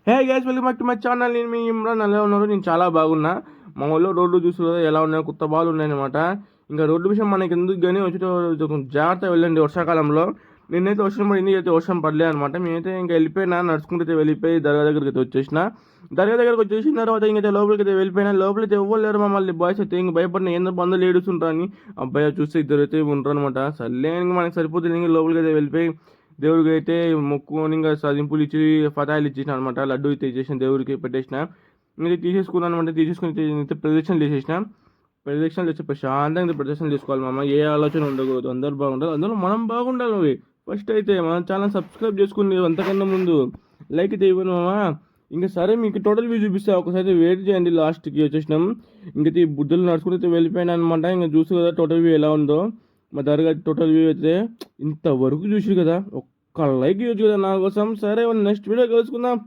Hey guys, welcome back to my channel. నేను మీ ఇమ్రాన్. ఎలా ఉన్నారు? నేను చాలా బాగున్నా. మా ఊళ్ళో రోడ్లు చూస్తున్నారు ఎలా ఉన్నాయో, కొత్త బాలు ఉన్నాయన్నమాట. ఇంకా రోడ్డు విషయం మనకి ఎందుకు కానీ వచ్చేటప్పుడు జాగ్రత్త వెళ్ళండి వర్షాకాలంలో. నిన్నైతే వర్షం పడింది, అయితే వర్షం పడలేదు అనమాట. నేనైతే ఇంకా వెళ్ళిపోయినా, నడుచుకుంటే వెళ్ళిపోయి దర్గా దగ్గరికి అయితే వచ్చేసిన. దర్గా దగ్గరకు వచ్చేసిన తర్వాత ఇంకైతే లోపలికి అయితే వెళ్ళిపోయినా. లోపలికి ఎవ్వలేరు మమ్మల్ని బాయ్స్ అయితే ఇంక భయపడిన ఏందో బంధువులు ఏడుస్తుంటారని. అబ్బాయి చూస్తే ఇద్దరు అయితే ఉంటారు అనమాట. సర్లే ఇంక మనకి సరిపోతుంది. ఇంక లోపలికి అయితే వెళ్ళిపోయి దేవుడికి అయితే మొక్కుకొని ఇంకా సదింపులు ఇచ్చి ఫతాయిలు ఇచ్చేసిన అనమాట. లడ్డు అయితే ఇచ్చేసిన, దేవుడికి పెట్టేసిన. ఇంకా తీసేసుకున్నాను అనమాట. తీసేసుకుని అయితే ప్రదక్షిణలు చేసేసిన. ప్రదక్షిణలు చేస్తే ప్రశాంతంగా ప్రదక్షిణలు చేసుకోవాలి మామ. ఏ ఆలోచన ఉండకూడదు. అందరూ బాగుండాలి, అందులో మనం బాగుండాలి. అవి ఫస్ట్ అయితే మన ఛానల్ సబ్స్క్రైబ్ చేసుకుని అంతకన్నా ముందు లైక్ అయితే ఇవ్వను మామ. ఇంకా సరే, మీకు టోటల్ వ్యూ చూపిస్తే ఒకసారి వెయిట్ చేయండి. లాస్ట్కి వచ్చేసినాం. ఇంక ఈ బుద్ధులు నడుచుకుంటే వెళ్ళిపోయినా అనమాట. ఇంకా చూసి కదా టోటల్ వ్యూ ఎలా ఉందో. మా దర్గా టోటల్ వ్యూ అయితే ఇంతవరకు చూసి కదా, ఒక్క లైక్ ఇవ్వచ్చు కదా నా కోసం. సరే, నెక్స్ట్ వీడియో కలుసుకుందాం.